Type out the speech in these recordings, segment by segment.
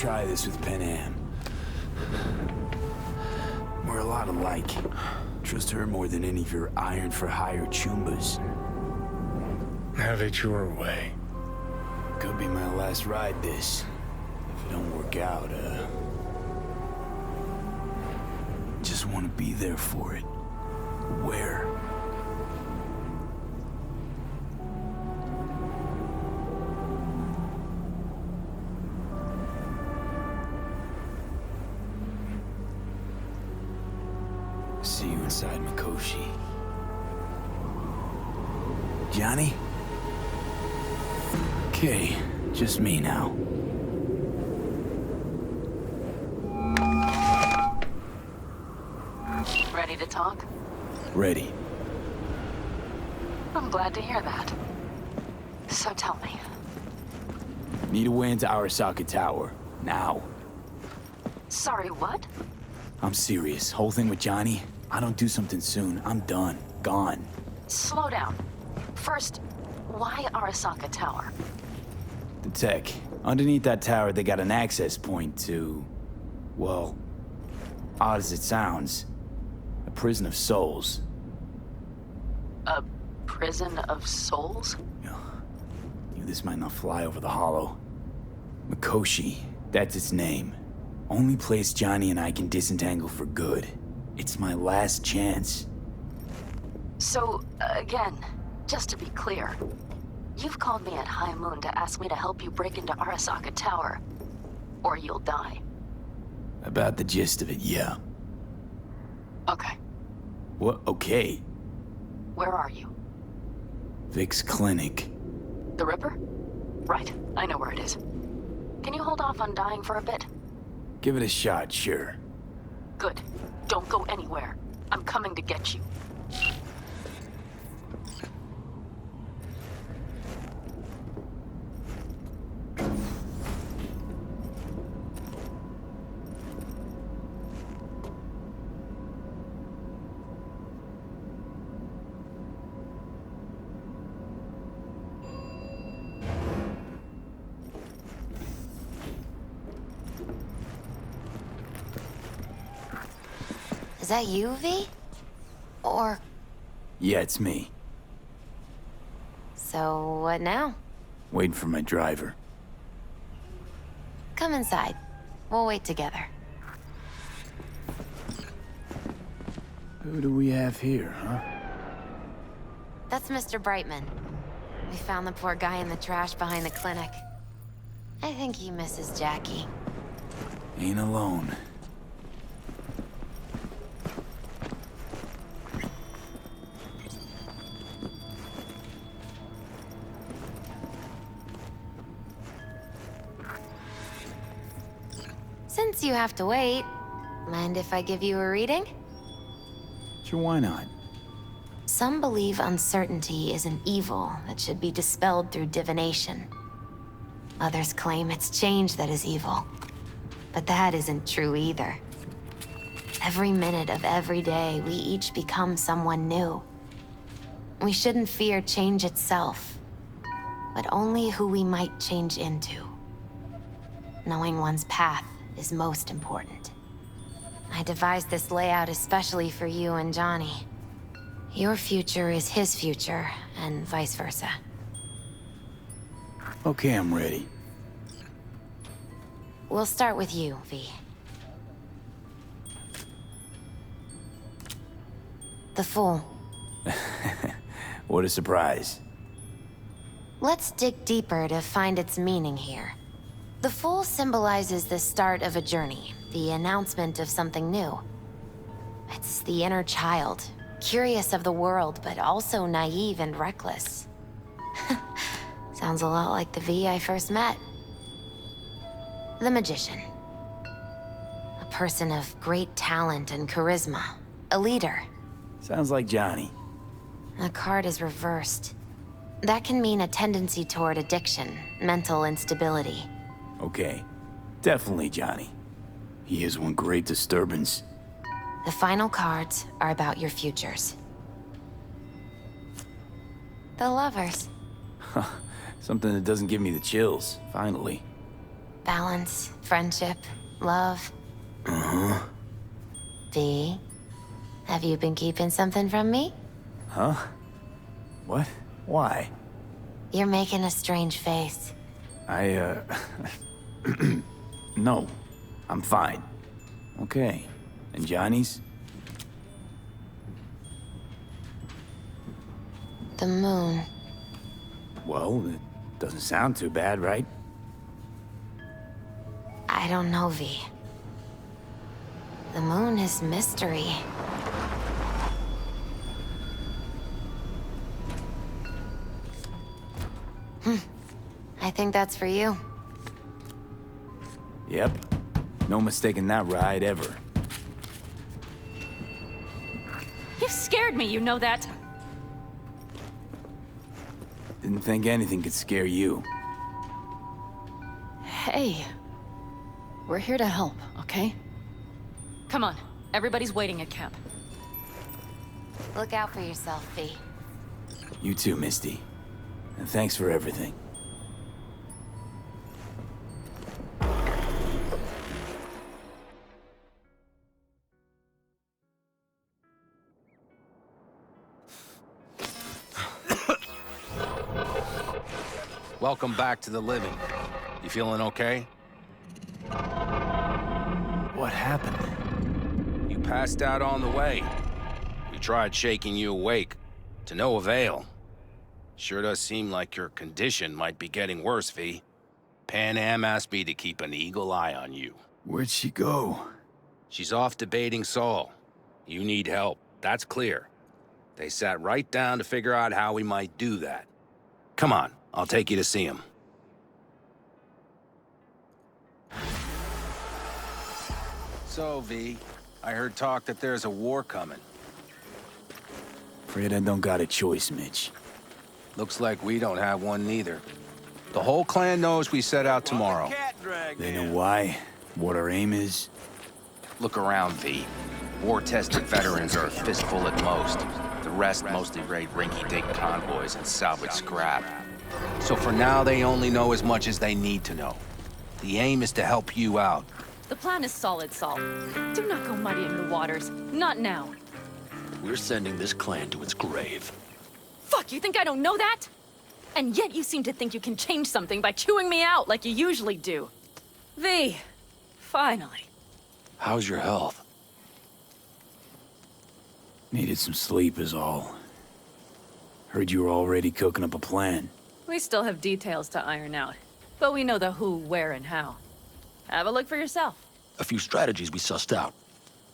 try this with Penam. We're a lot alike. Trust her more than any of your iron-for-hire chumbas. Have it your way. Could be my last ride this. If it don't work out, just want to be there for it. Where? See you inside Mikoshi. Johnny? Okay, just me now. Ready to talk? Ready. I'm glad to hear that. So tell me. Need a way into Arasaka Tower. Now. Sorry, what? I'm serious. Whole thing with Johnny, I don't do something soon, I'm done. Gone. Slow down. First, why Arasaka Tower? The tech. Underneath that tower, they got an access point to... well, odd as it sounds, a prison of souls. A prison of souls? Knew this might not fly over the hollow. Mikoshi, that's its name. Only place Johnny and I can disentangle for good. It's my last chance. So, again, just to be clear, you've called me at High Moon to ask me to help you break into Arasaka Tower, or you'll die. About the gist of it, yeah. Okay. What? Okay. Where are you? Vic's clinic. The Ripper? Right, I know where it is. Can you hold off on dying for a bit? Give it a shot, sure. Good. Don't go anywhere. I'm coming to get you. Is that you, V? Or... Yeah, it's me. So, what now? Waiting for my driver. Come inside. We'll wait together. Who do we have here, huh? That's Mr. Brightman. We found the poor guy in the trash behind the clinic. I think he misses Jackie. Ain't alone. Since you have to wait, mind if I give you a reading? Sure, why not? Some believe uncertainty is an evil that should be dispelled through divination. Others claim it's change that is evil. But that isn't true either. Every minute of every day, we each become someone new. We shouldn't fear change itself, but only who we might change into. Knowing one's path is most important. I devised this layout especially for you and Johnny. Your future is his future, and vice versa. Okay, I'm ready. We'll start with you, V. The Fool. What a surprise. Let's dig deeper to find its meaning here. The Fool symbolizes the start of a journey, the announcement of something new. It's the inner child, curious of the world, but also naive and reckless. Sounds a lot like the V I first met. The Magician. A person of great talent and charisma. A leader. Sounds like Johnny. The card is reversed. That can mean a tendency toward addiction, mental instability. Okay. Definitely Johnny. He is one great disturbance. The final cards are about your futures. The Lovers. Something that doesn't give me the chills, finally. balance, friendship, love. Uh-huh. V, have you been keeping something from me? Huh? What? Why? You're making a strange face. No. I'm fine. Okay. And Johnny's? The moon. Well, it doesn't sound too bad, right? I don't know, V. The moon is mystery. I think that's for you. Yep. No mistaking that ride ever. You scared me, you know that. Didn't think anything could scare you. Hey. We're here to help, okay? Come on, everybody's waiting at camp. Look out for yourself, V. You too, Misty. And thanks for everything. Welcome back to the living. You feeling okay? What happened? You passed out on the way. We tried shaking you awake. To no avail. Sure does seem like your condition might be getting worse, V. Pan Am asked me to keep an eagle eye on you. Where'd she go? She's off debating Saul. You need help, that's clear. They sat right down to figure out how we might do that. Come on, I'll take you to see him. So, V, I heard talk that there's a war coming. Afraid I don't got a choice, Mitch. Looks like we don't have one neither. The whole clan knows we set out tomorrow. They know why, what our aim is. Look around, V. War-tested veterans are a fistful at most. The rest mostly raid rinky-dink convoys and salvage scrap. So for now, they only know as much as they need to know. The aim is to help you out. The plan is solid, Saul. Do not go muddying the waters. Not now. We're sending this clan to its grave. Fuck, you think I don't know that? And yet you seem to think you can change something by chewing me out like you usually do. V, finally. How's your health? Needed some sleep is all. Heard you were already cooking up a plan. We still have details to iron out, but we know the who, where, and how. Have a look for yourself. A few strategies we sussed out,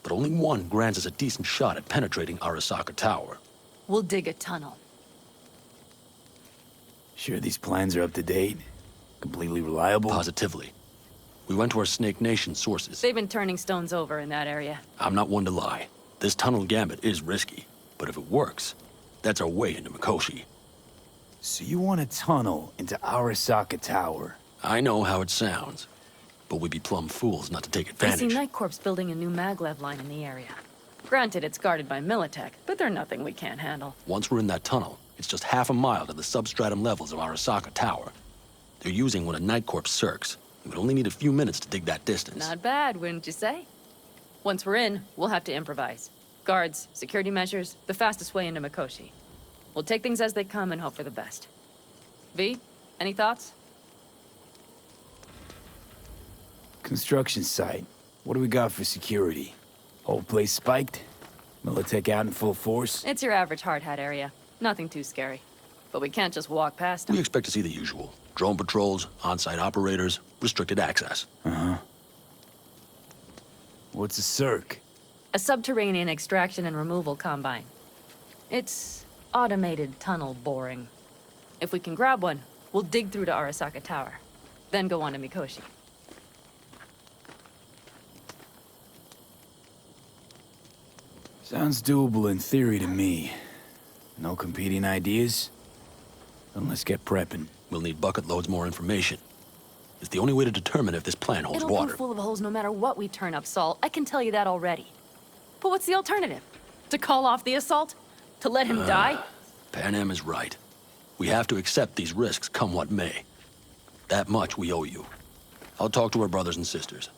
but only one grants us a decent shot at penetrating Arasaka Tower. We'll dig a tunnel. Sure these plans are up to date? Completely reliable? Positively. We went to our Snake Nation sources. They've been turning stones over in that area. I'm not one to lie. This tunnel gambit is risky, but if it works, that's our way into Mikoshi. So you want a tunnel into Arasaka Tower? I know how it sounds, but we'd be plumb fools not to take I see advantage. Night Corps building a new maglev line in the area. Granted, it's guarded by Militech, but they're nothing we can't handle. Once we're in that tunnel, it's just half a mile to the substratum levels of Arasaka Tower. They're using one of Night Corps' circs. We would only need a few minutes to dig that distance. Not bad, wouldn't you say? Once we're in, we'll have to improvise. Guards, security measures, the fastest way into Mikoshi. We'll take things as they come and hope for the best. V, any thoughts? Construction site. What do we got for security? Whole place spiked? Militech out in full force? It's your average hard hat area. Nothing too scary. But we can't just walk past them. We expect to see the usual. Drone patrols, on-site operators, restricted access. Uh-huh. What's a circ? A subterranean extraction and removal combine. It's automated tunnel boring. If we can grab one, we'll dig through to Arasaka Tower. Then go on to Mikoshi. Sounds doable in theory to me. No competing ideas? Then let's get prepping. We'll need bucket loads more information. It's the only way to determine if this plan holds It'll water. be full of holes no matter what we turn up, Saul. I can tell you that already. But what's the alternative? To call off the assault? To let him die? Pan Am is right. We have to accept these risks come what may. That much we owe you. I'll talk to her brothers and sisters.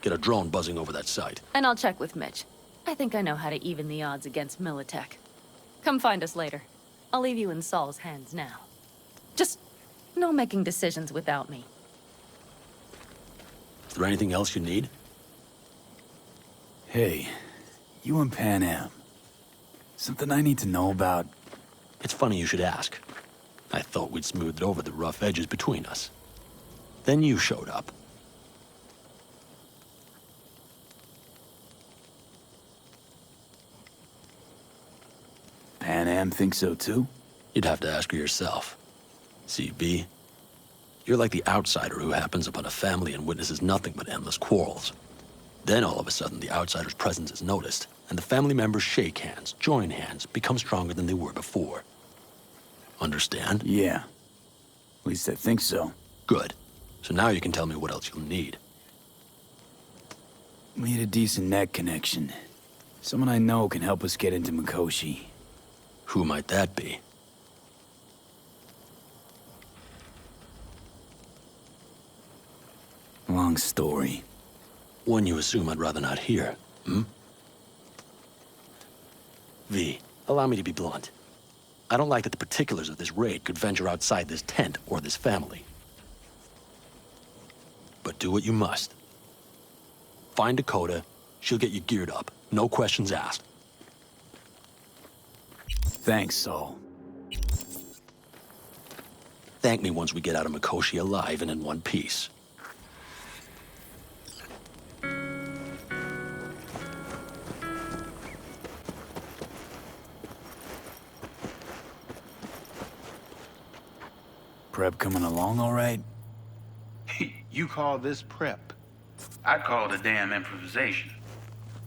Get a drone buzzing over that site. And I'll check with Mitch. I think I know how to even the odds against Militech. Come find us later. I'll leave you in Saul's hands now. Just no making decisions without me. Is there anything else you need? Hey, you and Pan Am. Something I need to know about? It's funny you should ask. I thought we'd smoothed over the rough edges between us. Then you showed up. Pan Am thinks so too? You'd have to ask her yourself. See, V, you're like the outsider who happens upon a family and witnesses nothing but endless quarrels. Then all of a sudden the outsider's presence is noticed, and the family members shake hands, join hands, become stronger than they were before. Understand? Yeah. At least I think so. Good. So now you can tell me what else you'll need. We need a decent net connection. Someone I know can help us get into Mikoshi. Who might that be? Long story. One you assume I'd rather not hear, hmm? V, allow me to be blunt. I don't like that the particulars of this raid could venture outside this tent or this family. But do what you must. Find Dakota, she'll get you geared up. No questions asked. Thanks, Saul. Thank me once we get out of Mikoshi alive and in one piece. Prep coming along all right? You call this prep? I'd call it a damn improvisation.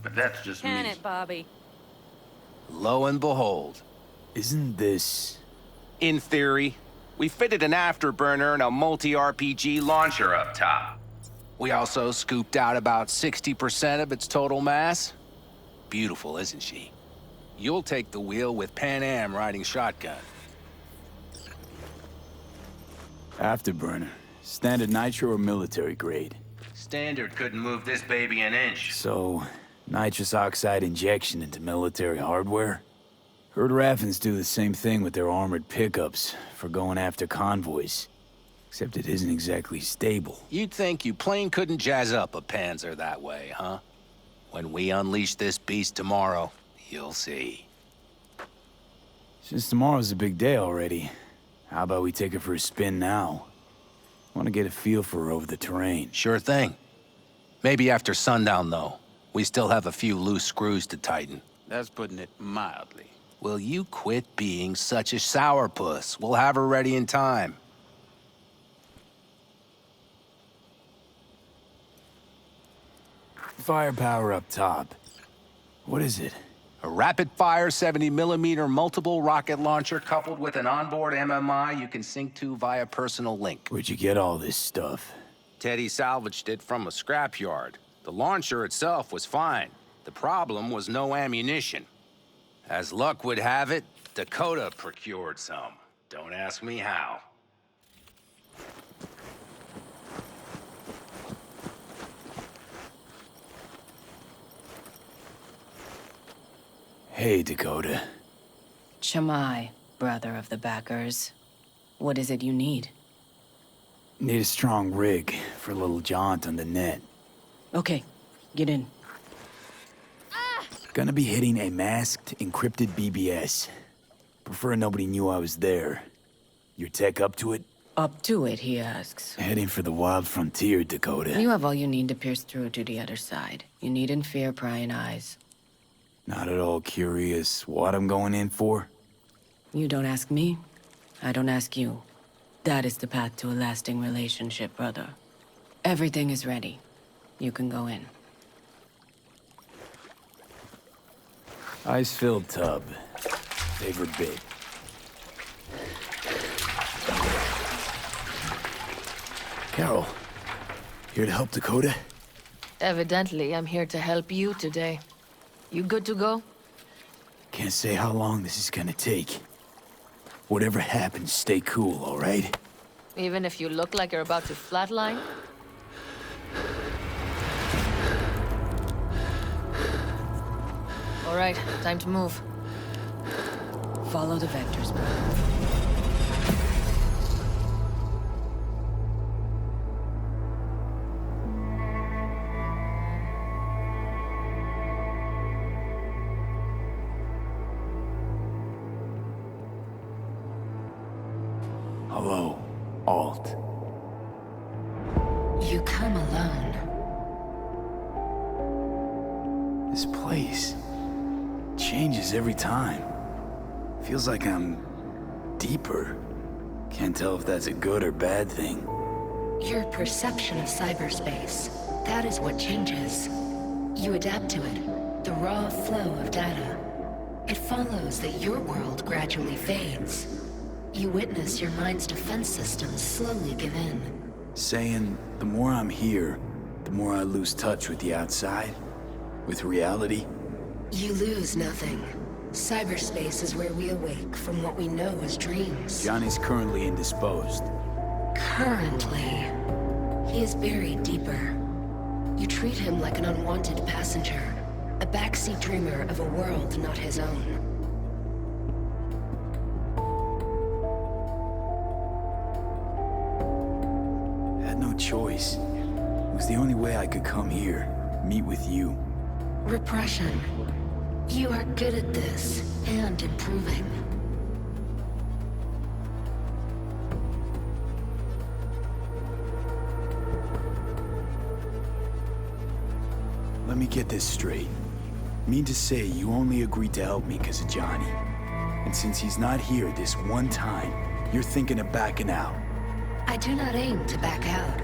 But that's just Can me. it, Bobby? Lo and behold. Isn't this... In theory, we fitted an afterburner and a multi-RPG launcher up top. We also scooped out about 60% of its total mass. Beautiful, isn't she? You'll take the wheel with Pan Am riding shotgun. Afterburner. Standard nitro or military grade? Standard couldn't move this baby an inch. So, nitrous oxide injection into military hardware? Heard Raffens do the same thing with their armored pickups for going after convoys. Except it isn't exactly stable. You'd think you plain couldn't jazz up a Panzer that way, huh? When we unleash this beast tomorrow, you'll see. Since tomorrow's a big day already, how about we take her for a spin now? Want to get a feel for her over the terrain. Sure thing. Maybe after sundown, though. We still have a few loose screws to tighten. That's putting it mildly. Will you quit being such a sourpuss? We'll have her ready in time. Firepower up top. What is it? A rapid-fire 70mm multiple rocket launcher coupled with an onboard MMI you can sync to via personal link. Where'd you get all this stuff? Teddy salvaged it from a scrapyard. The launcher itself was fine. The problem was no ammunition. As luck would have it, Dakota procured some. Don't ask me how. Hey, Dakota. Chamai, brother of the backers. What is it you need? Need a strong rig for a little jaunt on the net. Okay, get in. Gonna be hitting a masked, encrypted BBS. Prefer nobody knew I was there. Your tech up to it? Up to it, he asks. Heading for the wild frontier, Dakota. You have all you need to pierce through to the other side. You needn't fear prying eyes. Not at all curious what I'm going in for? You don't ask me, I don't ask you. That is the path to a lasting relationship, brother. Everything is ready. You can go in. Ice-filled tub. Favorite bit. Carol, here to help Dakota? Evidently, I'm here to help you today. You good to go? Can't say how long this is gonna take. Whatever happens, stay cool, all right? Even if you look like you're about to flatline? All right, time to move. Follow the vectors, brother. Hello, Alt. You come alone. This place changes every time. Feels like I'm deeper. Can't tell if that's a good or bad thing. Your perception of cyberspace, that is what changes. You adapt to it, the raw flow of data. It follows that your world gradually fades. You witness your mind's defense systems slowly give in. Saying the more I'm here, the more I lose touch with the outside, with reality. You lose nothing. Cyberspace is where we awake from what we know as dreams. Johnny's currently indisposed. Currently, he is buried deeper. You treat him like an unwanted passenger, a backseat dreamer of a world not his own. I had no choice. It was the only way I could come here, meet with you. Repression. You are good at this, and improving. Let me get this straight. Mean to say you only agreed to help me because of Johnny. And since he's not here this one time, you're thinking of backing out. I do not aim to back out.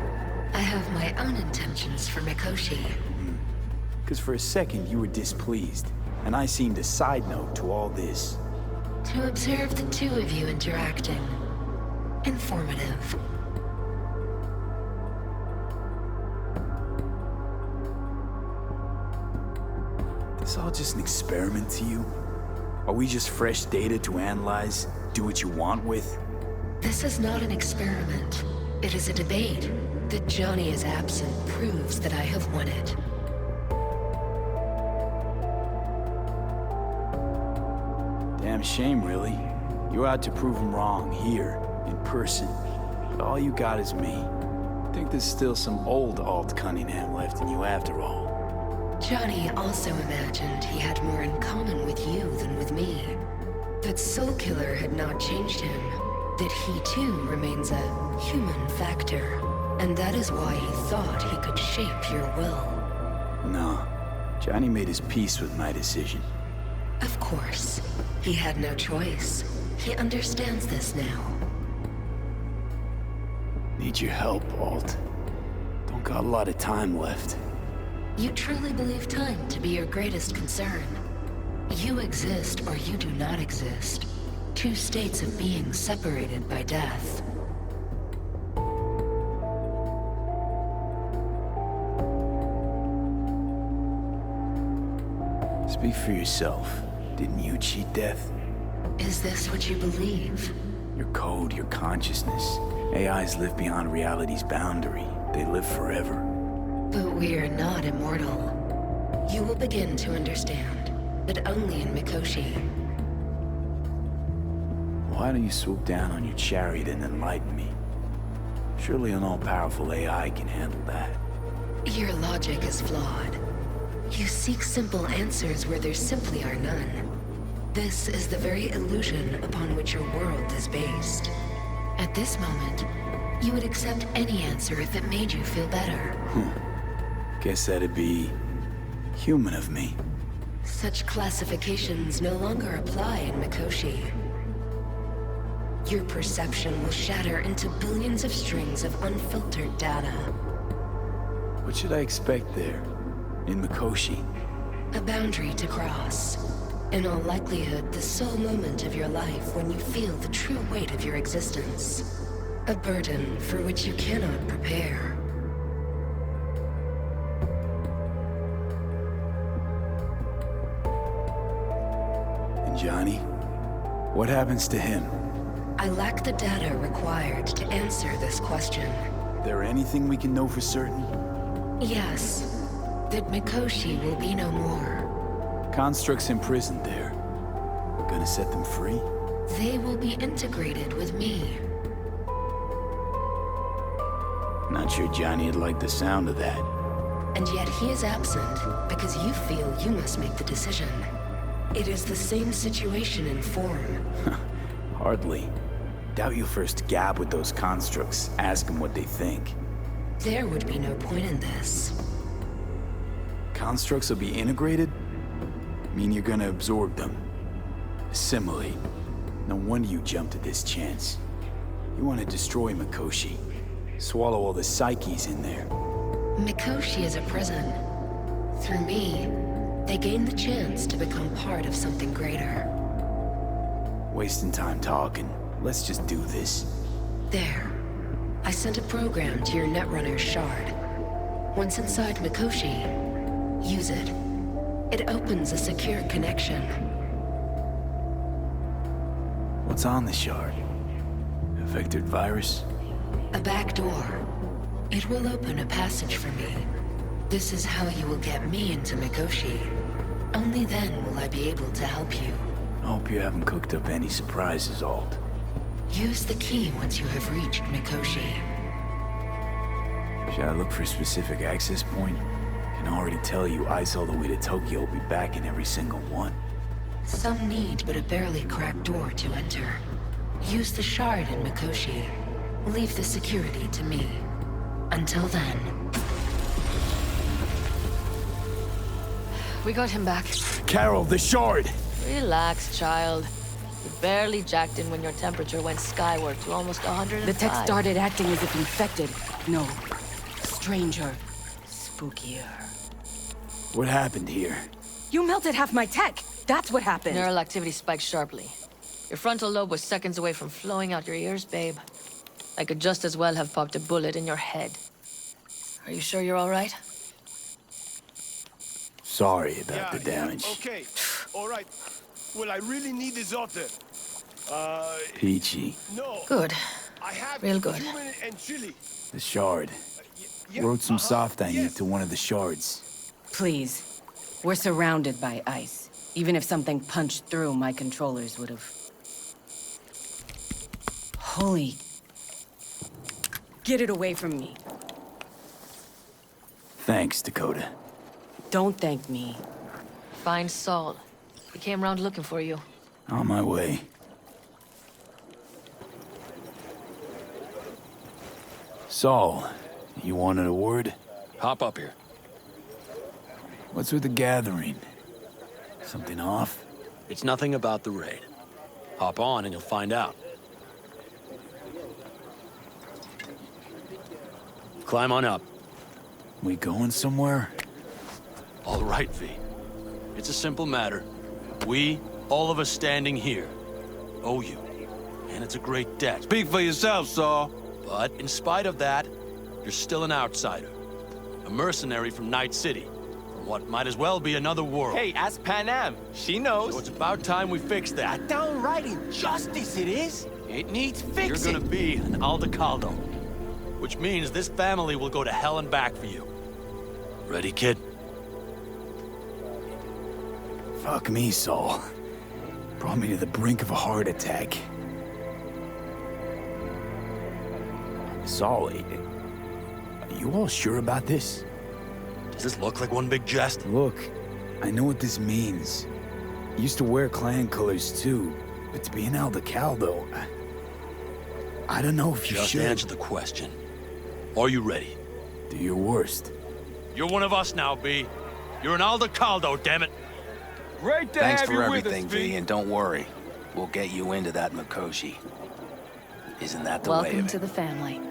I have my own intentions for Mikoshi. Because for a second you were displeased, and I seemed a side note to all this. To observe the two of you interacting. Informative. This all just an experiment to you? Are we just fresh data to analyze, do what you want with? This is not an experiment. It is a debate. That Johnny is absent proves that I have won it. Damn shame, really. You're out to prove him wrong, here, in person. But all you got is me. Think there's still some old Alt Cunningham left in you after all. Johnny also imagined he had more in common with you than with me. That Soulkiller had not changed him. That he too remains a human factor. And that is why he thought he could shape your will. No. Johnny made his peace with my decision. Of course. He had no choice. He understands this now. Need your help, Alt. Don't got a lot of time left. You truly believe time to be your greatest concern. You exist or you do not exist. Two states of being separated by death. Speak for yourself. Didn't you cheat death? Is this what you believe? Your code, your consciousness. AIs live beyond reality's boundary. They live forever. But we are not immortal. You will begin to understand, but only in Mikoshi. Why don't you swoop down on your chariot and enlighten me? Surely an all-powerful AI can handle that. Your logic is flawed. You seek simple answers where there simply are none. This is the very illusion upon which your world is based. At this moment, you would accept any answer if it made you feel better. Guess that'd be human of me. Such classifications no longer apply in Mikoshi. Your perception will shatter into billions of strings of unfiltered data. What should I expect there, in Mikoshi? A boundary to cross. In all likelihood, the sole moment of your life when you feel the true weight of your existence. A burden for which you cannot prepare. And Johnny? What happens to him? I lack the data required to answer this question. There anything we can know for certain? Yes, that Mikoshi will be no more. Constructs imprisoned there. Gonna set them free? They will be integrated with me. Not sure Johnny'd like the sound of that. And yet he is absent because you feel you must make the decision. It is the same situation in form. Hardly. Doubt you'll first gab with those constructs, ask them what they think. There would be no point in this. Constructs will be integrated? Mean you're gonna absorb them. Assimilate. No wonder you jumped at this chance. You want to destroy Mikoshi. Swallow all the psyches in there. Mikoshi is a prison. Through me, they gain the chance to become part of something greater. Wasting time talking. Let's just do this. There. I sent a program to your Netrunner's shard. Once inside Mikoshi, use it. It opens a secure connection. What's on the shard? A vectored virus? A back door. It will open a passage for me. This is how you will get me into Mikoshi. Only then will I be able to help you. I hope you haven't cooked up any surprises, Alt. Use the key once you have reached Mikoshi. Should I look for a specific access point? Can already tell you ice all the way to Tokyo will be back in every single one. Some need but a barely cracked door to enter. Use the shard in Mikoshi. Leave the security to me. Until then. We got him back. Carol, the shard! Relax, child. You barely jacked in when your temperature went skyward to almost 105. The tech started acting as if infected. No. Stranger. Spookier. What happened here? You melted half my tech! That's what happened! Neural activity spiked sharply. Your frontal lobe was seconds away from flowing out your ears, babe. I could just as well have popped a bullet in your head. Are you sure you're all right? Sorry about the damage. Okay, all right. Well, I really need this otter. Peachy. No. Good. I have Real good. human and chili. The shard. Wrote some soft I need to one of the shards. Please. We're surrounded by ice. Even if something punched through, my controllers would have... Holy... Get it away from me. Thanks, Dakota. Don't thank me. Find Saul. He came round looking for you. On my way. Saul, you wanted a word? Hop up here. What's with the gathering? Something off? It's nothing about the raid. Hop on and you'll find out. Climb on up. We going somewhere? All right, V. It's a simple matter. We, all of us standing here, owe you. And it's a great debt. Speak for yourself, Saul. But in spite of that, you're still an outsider. A mercenary from Night City. From what might as well be another world. Hey, ask Panam. She knows. So it's about time we fix that. A downright injustice it is. It needs fixing. You're gonna be an Aldecaldo. Which means this family will go to hell and back for you. Ready, kid? Fuck me, Saul. Brought me to the brink of a heart attack. Saul, are you all sure about this? Does this look like one big jest? Look, I know what this means. Used to wear clan colors too, but to be an Aldecaldo, I don't know if you Just should. answer the question. Are you ready? Do your worst. You're one of us now, B. You're an Aldecaldo, damn it. Great to Thanks have for you everything, with us, V, and don't worry. We'll get you into that Mikoshi. Isn't that the way Welcome of to it? the family.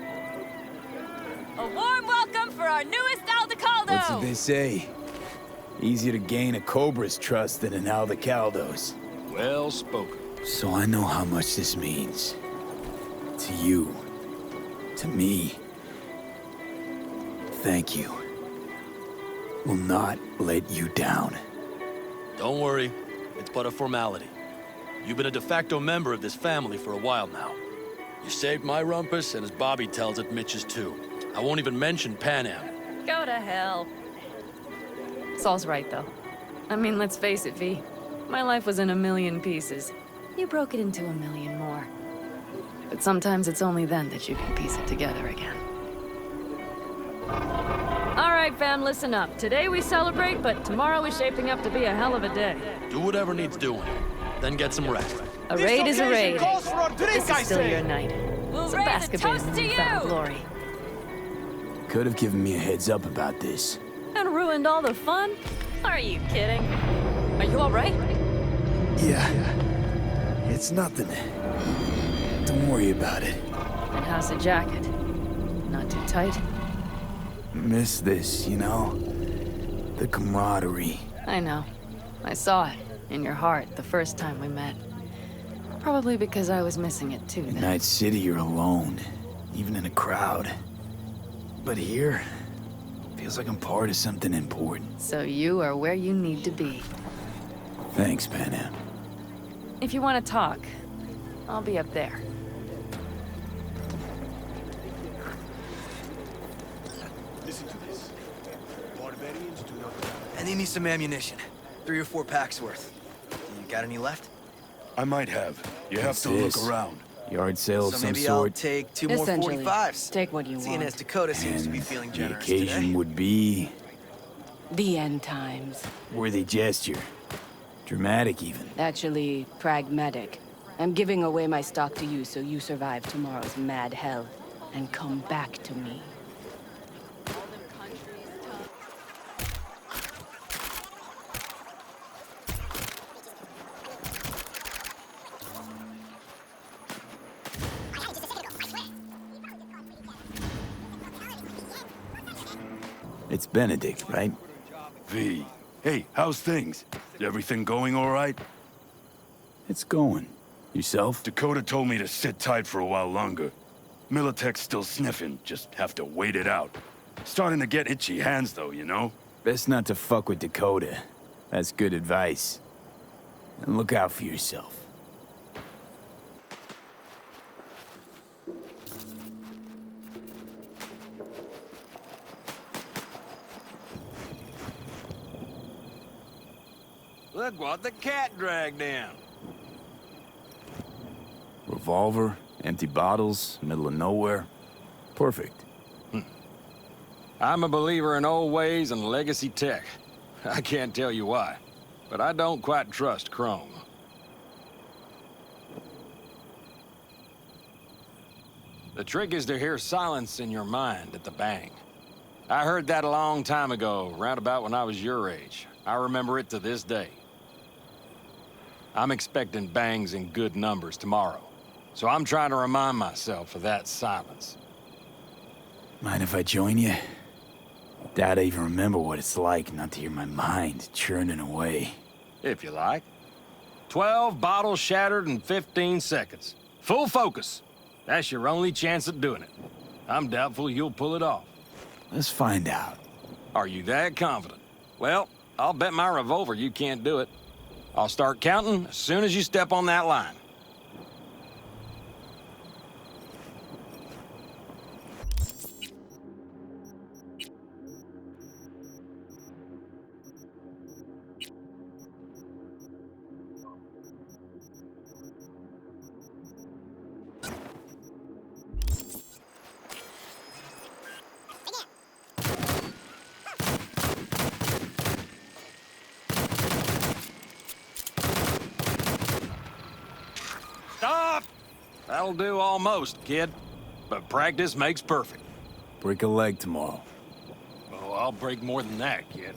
A warm welcome for our newest Aldecaldo! What's it they say? Easier to gain a Cobra's trust than an Aldecaldo's. Well spoken. So I know how much this means. To you. To me. Thank you. Will not let you down. Don't worry. It's but a formality. You've been a de facto member of this family for a while now. You saved my rumpus, and as Bobby tells it, Mitch's too. I won't even mention Panam. Go to hell. Saul's right, though. I mean, let's face it, V. My life was in a million pieces. You broke it into a million more. But sometimes it's only then that you can piece it together again. All right, fam, listen up. Today we celebrate, but tomorrow is shaping up to be a hell of a day. Do whatever needs doing. Then get some rest. A raid is a raid. Calls for a drink, This I is still say. your night. We'll Some raise a basketball toast and to newfound you! glory. Could have given me a heads up about this. And ruined all the fun? Are you kidding? Are you all right? Yeah. It's nothing. Don't worry about it. And how's the jacket? Not too tight? Miss this, you know? The camaraderie. I know. I saw it in your heart the first time we met. Probably because I was missing it too In then. Night City, you're alone, even in a crowd. But here, feels like I'm part of something important. So you are where you need to be. Thanks, Panam. If you want to talk, I'll be up there. Listen to this. Barbarians do not... I need me some ammunition. 3 or 4 packs worth. You got any left? I might have. You have What's to this? look around. Yard sale of So some maybe I'll sort. take 2 more Essentially, 45s. take what you Seeing want. as Dakota seems to be And feeling the generous occasion today. would be The end times. worthy gesture. Dramatic, even. Actually, pragmatic. I'm giving away my stock to you so you survive tomorrow's mad hell and come back to me. It's Benedict, right? V. Hey, how's things? Everything going all right? It's going. Yourself? Dakota told me to sit tight for a while longer. Militech's still sniffing, just have to wait it out. Starting to get itchy hands though, you know? Best not to fuck with Dakota. That's good advice. And look out for yourself. Look what the cat dragged in. Revolver, empty bottles, middle of nowhere. Perfect. I'm a believer in old ways and legacy tech. I can't tell you why, but I don't quite trust Chrome. The trick is to hear silence in your mind at the bang. I heard that a long time ago, round about when I was your age. I remember it to this day. I'm expecting bangs in good numbers tomorrow, so I'm trying to remind myself of that silence. Mind if I join you? Doubt I even remember what it's like not to hear my mind churning away. If you like. 12 bottles shattered in 15 seconds. Full focus. That's your only chance at doing it. I'm doubtful you'll pull it off. Let's find out. Are you that confident? Well, I'll bet my revolver you can't do it. I'll start counting as soon as you step on that line. Stop! That'll do almost, kid. But practice makes perfect. Break a leg tomorrow. Oh, I'll break more than that, kid.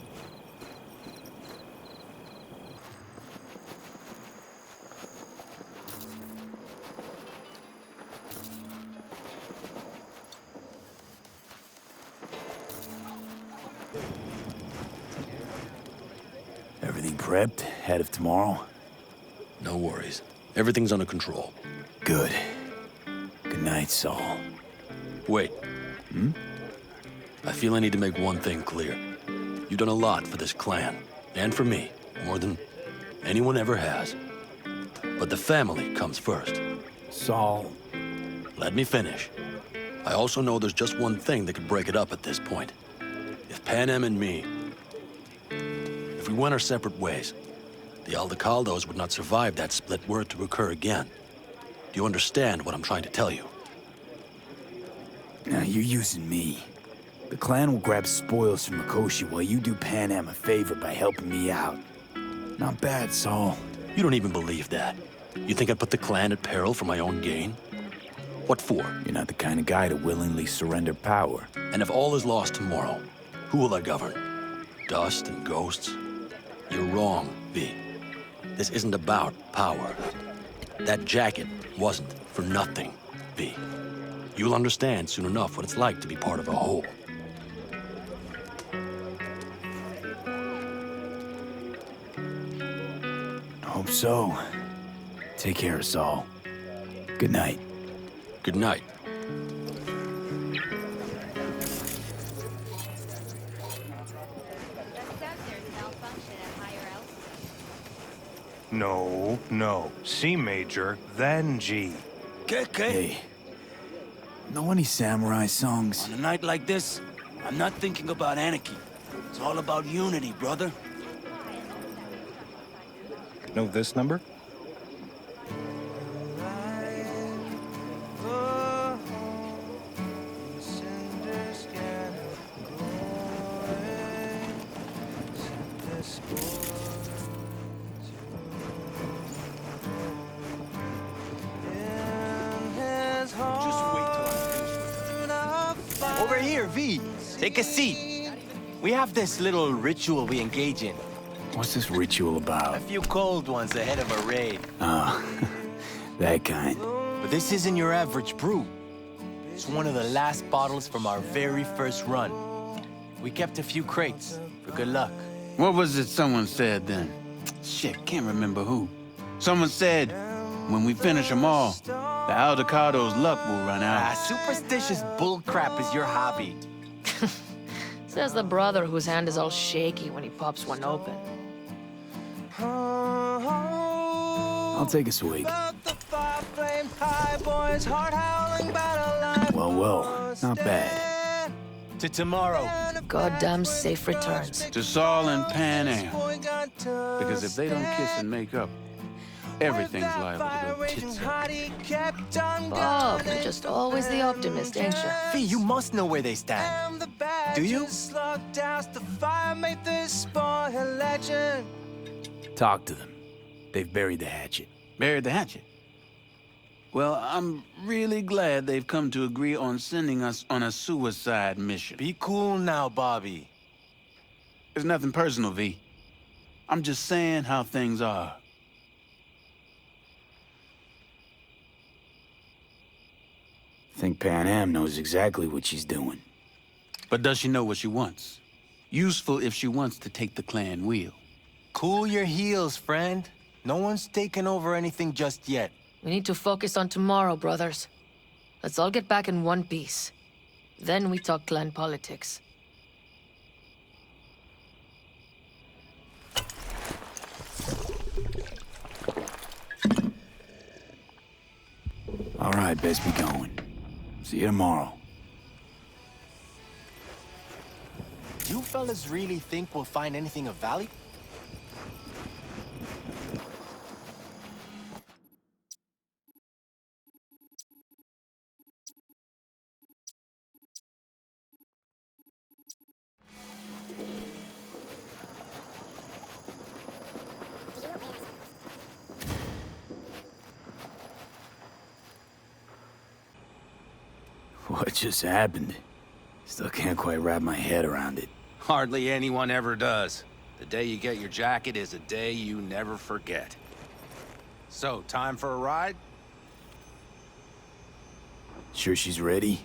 Everything prepped? Ahead of tomorrow? No worries. Everything's under control. Good. Good night, Saul. Wait. I feel I need to make one thing clear. You've done a lot for this clan, and for me, more than anyone ever has. But the family comes first. Saul. Let me finish. I also know there's just one thing that could break it up at this point. If Pan Am and me... If we went our separate ways. The Aldecaldos would not survive that split were it to occur again. Do you understand what I'm trying to tell you? Now, you're using me. The clan will grab spoils from Mikoshi while you do Pan Am a favor by helping me out. Not bad, Saul. You don't even believe that. You think I'd put the clan at peril for my own gain? What for? You're not the kind of guy to willingly surrender power. And if all is lost tomorrow, who will I govern? Dust and ghosts? You're wrong, V. This isn't about power. That jacket wasn't for nothing, V. You'll understand soon enough what it's like to be part of a whole. Hope so. Take care, Saul. Good night. Good night. No. C major, then G. Hey. Know any samurai songs? On a night like this, I'm not thinking about anarchy. It's all about unity, brother. Know this number? Over here, V. Take a seat. We have this little ritual we engage in. What's this ritual about? A few cold ones ahead of a raid. Oh, that kind. But this isn't your average brew. It's one of the last bottles from our very first run. We kept a few crates for good luck. What was it someone said then? Shit, can't remember who. Someone said, when we finish them all, the Aldecado's luck will run out. Superstitious bullcrap is your hobby. Says the brother whose hand is all shaky when he pops one open. I'll take a swig. Well, not bad. To tomorrow. Goddamn safe returns. To Saul and Pan Am. Because if they don't kiss and make up, everything's liable to go tits up. Bob, you're just always the optimist, ain't you? V, you must know where they stand. Do you? Talk to them. They've buried the hatchet. Buried the hatchet? Well, I'm really glad they've come to agree on sending us on a suicide mission. Be cool now, Bobby. It's nothing personal, V. I'm just saying how things are. Think Pan Am knows exactly what she's doing. But does she know what she wants? Useful if she wants to take the clan wheel. Cool your heels, friend. No one's taken over anything just yet. We need to focus on tomorrow, brothers. Let's all get back in one piece. Then we talk clan politics. All right, best be going. See you tomorrow. You fellas really think we'll find anything of value? What just happened? Still can't quite wrap my head around it. Hardly anyone ever does. The day you get your jacket is a day you never forget. So, time for a ride? Sure she's ready?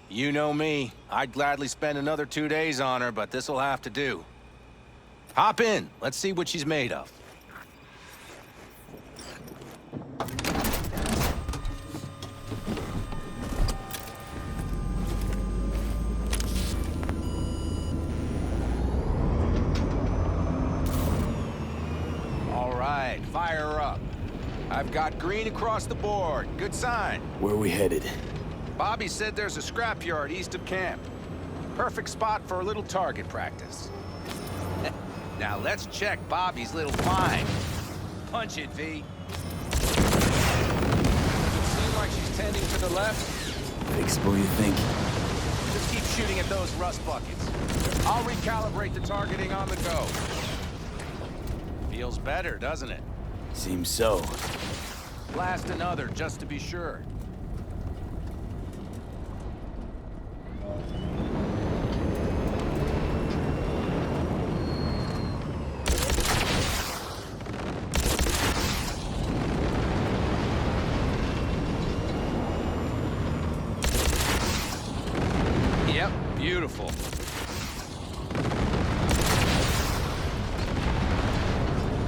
You know me. I'd gladly spend another 2 days on her, but this'll have to do. Hop in. Let's see what she's made of. Fire her up. I've got green across the board. Good sign. Where are we headed? Bobby said there's a scrapyard east of camp. Perfect spot for a little target practice. Now let's check Bobby's little find. Punch it, V. Seem like she's tending to the left. Fixable, you think? Just keep shooting at those rust buckets. I'll recalibrate the targeting on the go. Feels better, doesn't it? Seems so. Blast another, just to be sure. Yep, beautiful.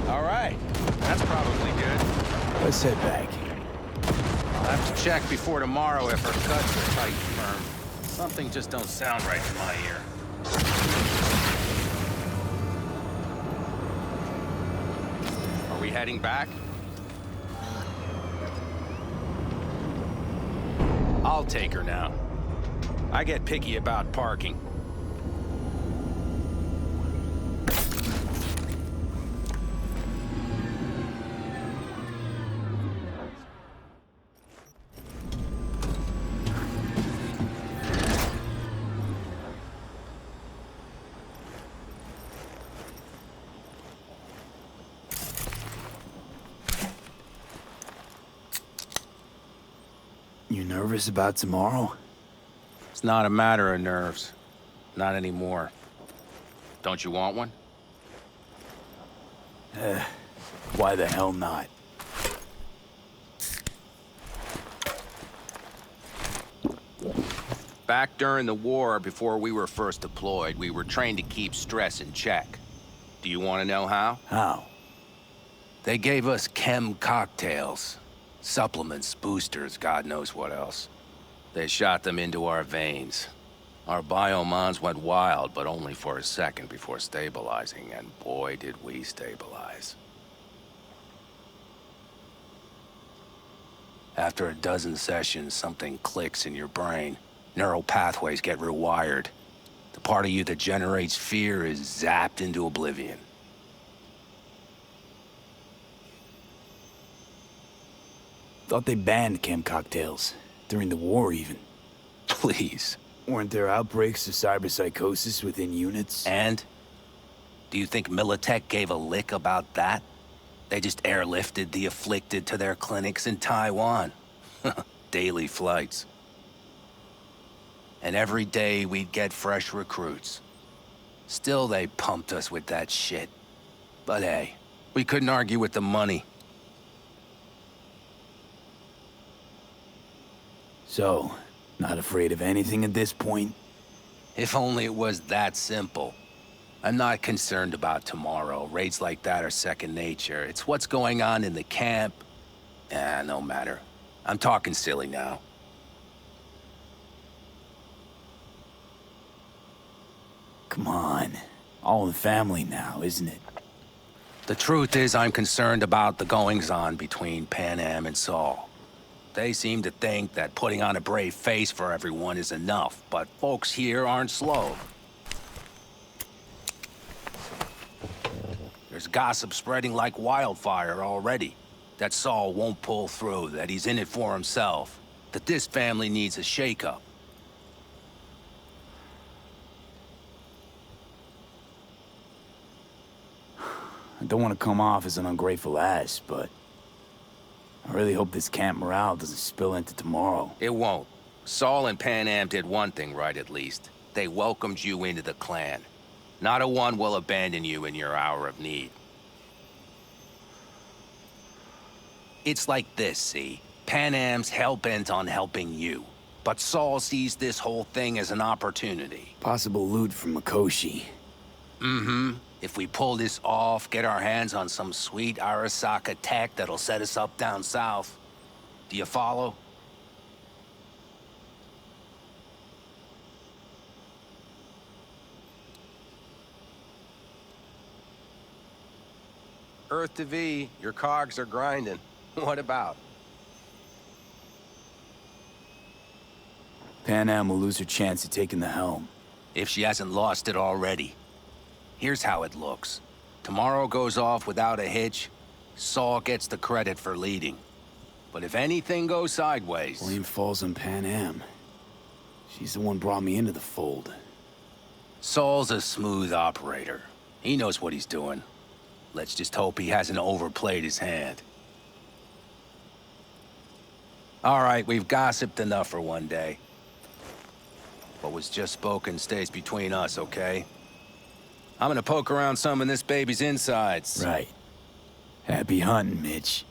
All right, that's probably good. Let's head back. I'll have to check before tomorrow if her cuts are tight and firm. Something just don't sound right in my ear. Are we heading back? I'll take her now. I get picky about parking. You nervous about tomorrow? It's not a matter of nerves. Not anymore. Don't you want one? Why the hell not? Back during the war, before we were first deployed, we were trained to keep stress in check. Do you want to know how? How? They gave us chem cocktails. Supplements, boosters, God knows what else. They shot them into our veins. Our biomons went wild, but only for a second before stabilizing, and boy did we stabilize. After a dozen sessions, something clicks in your brain. Neural pathways get rewired. The part of you that generates fear is zapped into oblivion. Thought they banned chem cocktails. During the war, even. Please. Weren't there outbreaks of cyberpsychosis within units? And? Do you think Militech gave a lick about that? They just airlifted the afflicted to their clinics in Taiwan. Daily flights. And every day we'd get fresh recruits. Still they pumped us with that shit. But hey, we couldn't argue with the money. So, not afraid of anything at this point? If only it was that simple. I'm not concerned about tomorrow. Raids like that are second nature. It's what's going on in the camp. No matter. I'm talking silly now. Come on. All in the family now, isn't it? The truth is, I'm concerned about the goings-on between Pan Am and Saul. They seem to think that putting on a brave face for everyone is enough, but folks here aren't slow. There's gossip spreading like wildfire already. That Saul won't pull through, that he's in it for himself, that this family needs a shake-up. I don't want to come off as an ungrateful ass, but I really hope this camp morale doesn't spill into tomorrow. It won't. Saul and Pan Am did one thing right, at least. They welcomed you into the clan. Not a one will abandon you in your hour of need. It's like this, see? Pan Am's hell-bent on helping you. But Saul sees this whole thing as an opportunity. Possible loot from Mikoshi. Mm-hmm. If we pull this off, get our hands on some sweet Arasaka tech that'll set us up down south. Do you follow? Earth to V, your cogs are grinding. What about? Pan Am will lose her chance of taking the helm. If she hasn't lost it already. Here's how it looks. tomorrow goes off without a hitch, Saul gets the credit for leading. But if anything goes sideways... Blame falls on Pan Am. She's the one brought me into the fold. Saul's a smooth operator. He knows what he's doing. Let's just hope he hasn't overplayed his hand. All right, we've gossiped enough for one day. What was just spoken stays between us, okay? I'm gonna poke around some of this baby's insides. Right. Happy hunting, Mitch.